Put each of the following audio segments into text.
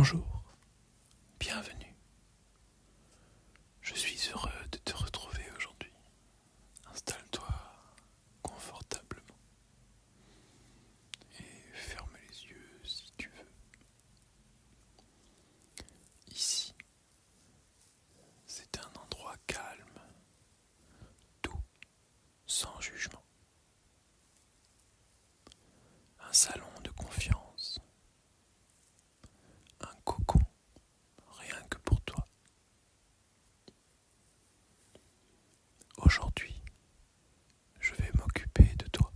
Bonjour, bienvenue. Je suis heureux de te retrouver aujourd'hui. Installe-toi confortablement et ferme les yeux si tu veux. Ici, c'est un endroit calme, doux, sans jugement. Un salon de confiance. Un cocon, rien que pour toi. Aujourd'hui, je vais m'occuper de toi.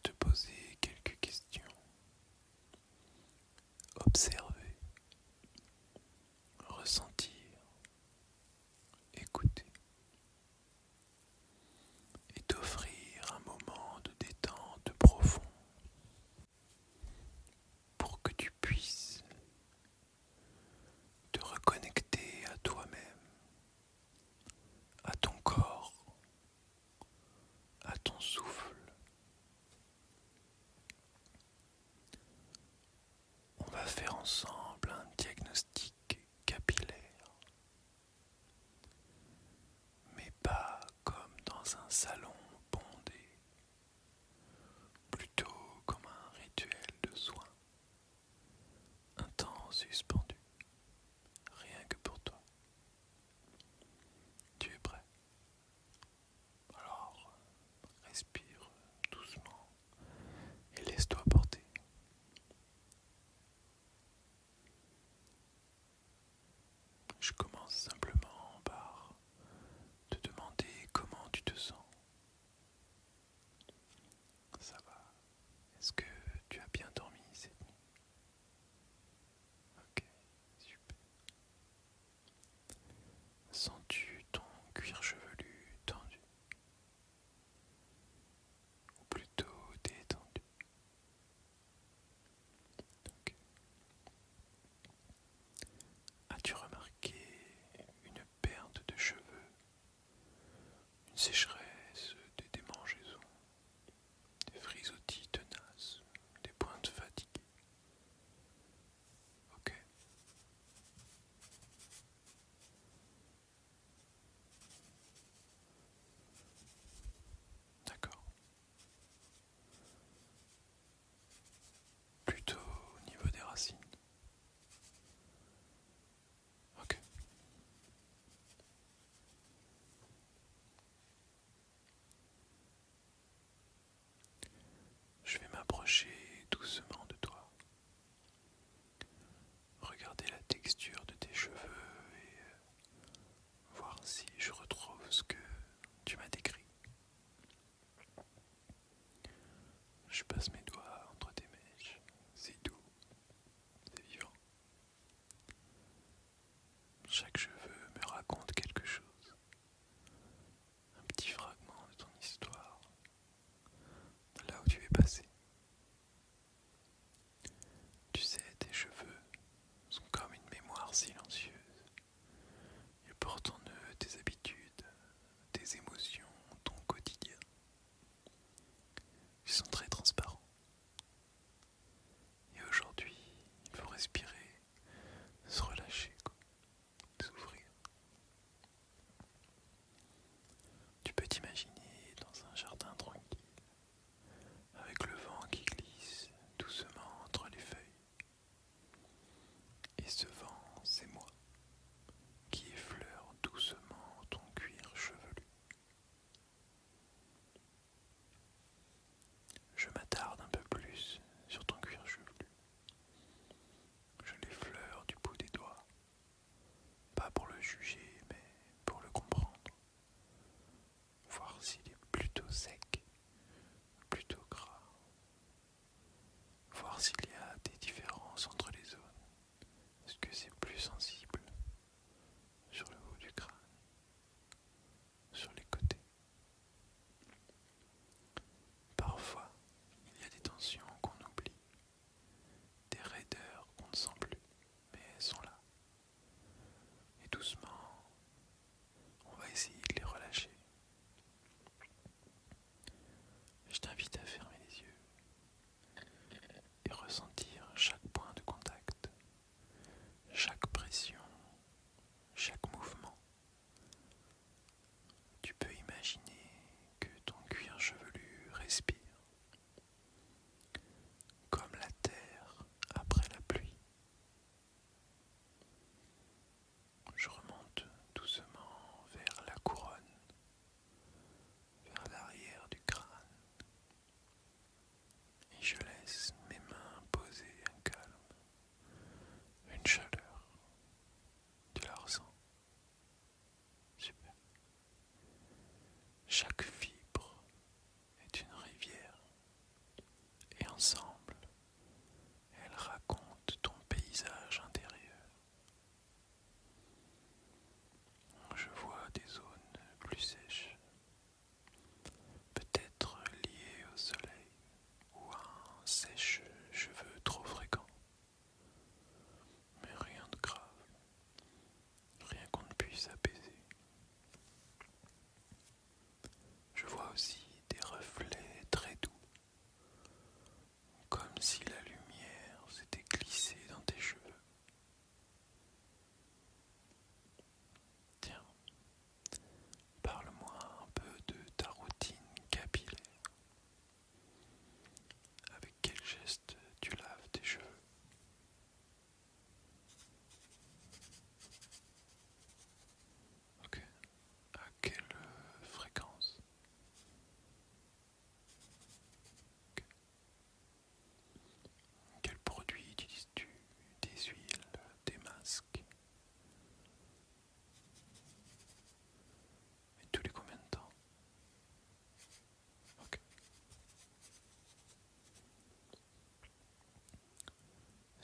Te poser quelques questions. Observer, ressentir, écouter. Et t'offrir un moment de détente profond pour que tu puisses te reconnecter à toi-même, à ton corps, à ton souffle. On va faire ensemble un diagnostic capillaire, mais pas comme dans un salon bondé, plutôt comme un rituel de soins, un temps suspendu, rien que pour toi. Tu es prêt? Alors, respire doucement et laisse-toi porter. Je commence simplement par te demander comment tu te sens. Ça va? Est-ce que tu as bien dormi cette nuit? Ok, super. Sens-tu ton cuir chevelu tendu? Ou plutôt détendu? Ok. As-tu remarqué une perte de cheveux, une sécheresse, des démangeaisons, des frisottis tenaces, des pointes fatiguées? Ok. D'accord. Plutôt au niveau des racines. Ok. Je vais m'approcher doucement de toi. Regarder la texture de tes cheveux et voir si je retrouve ce que tu m'as décrit. Je passe mes doigts entre tes mèches. C'est doux, c'est vivant. Chaque cheveu me raconte quelque chose. Un petit fragment de ton histoire. De là où tu es passé. Tu sais, tes cheveux sont comme une mémoire silencieuse. Ils portent en eux tes habitudes, tes émotions, ton quotidien. Ils sont très transparents. Et aujourd'hui, il faut respirer, se relâcher, s'ouvrir. Tu peux t'imaginer dans un jardin tranquille, avec le vent qui glisse doucement entre les feuilles. Et ce vent, c'est moi, qui effleure doucement ton cuir chevelu. Je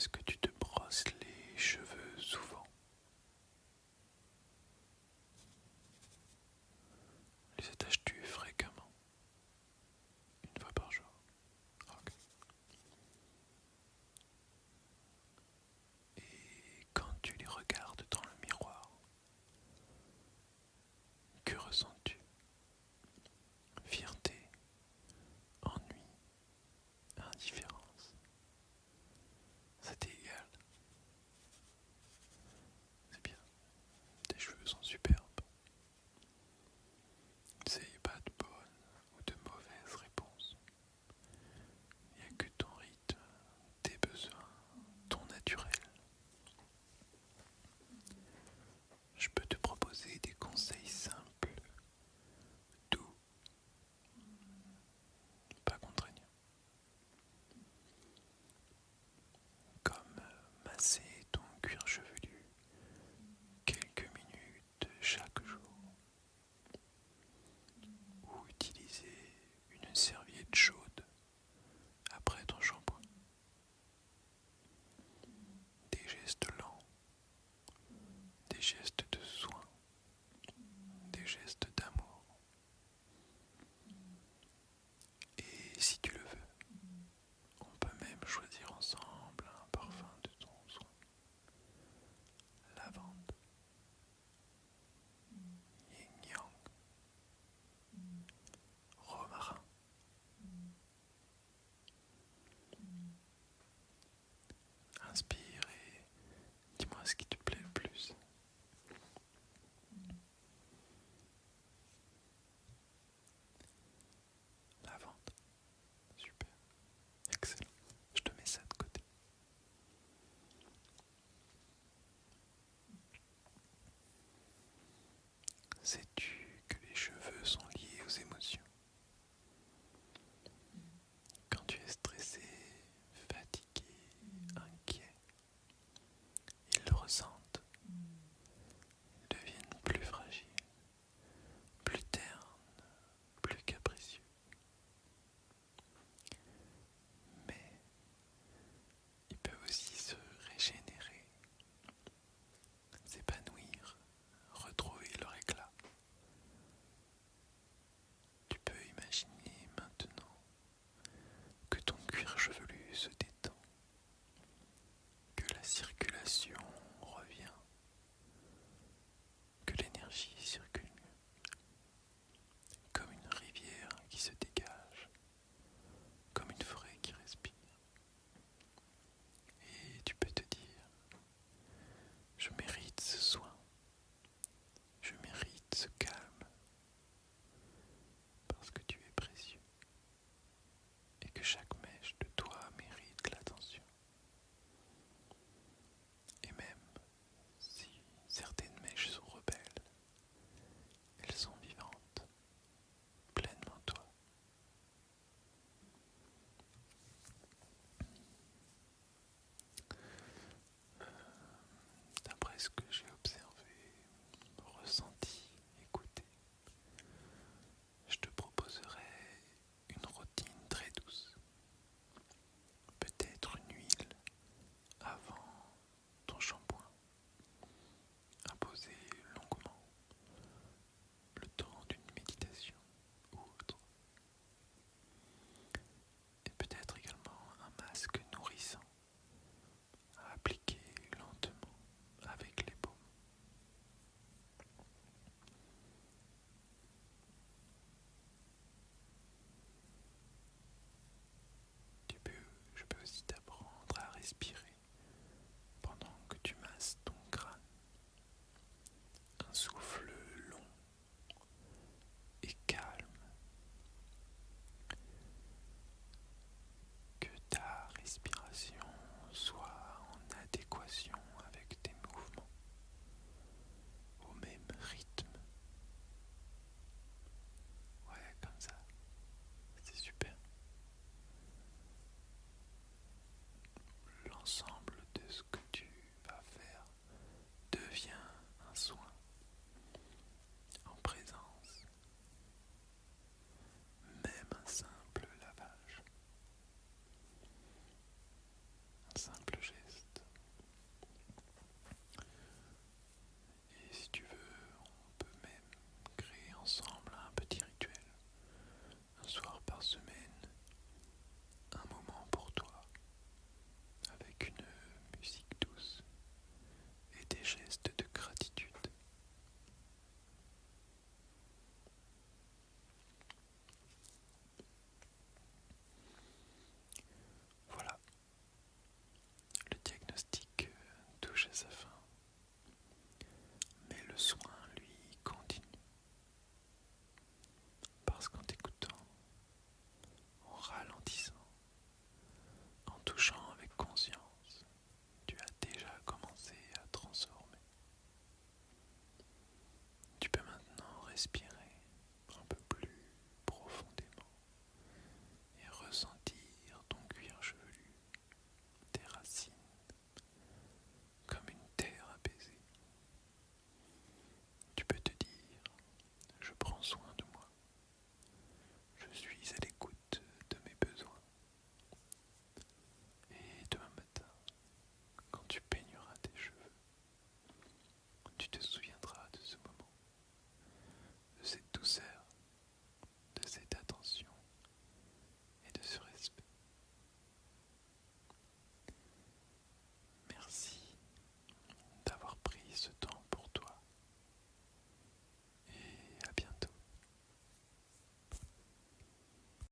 Est-ce que tu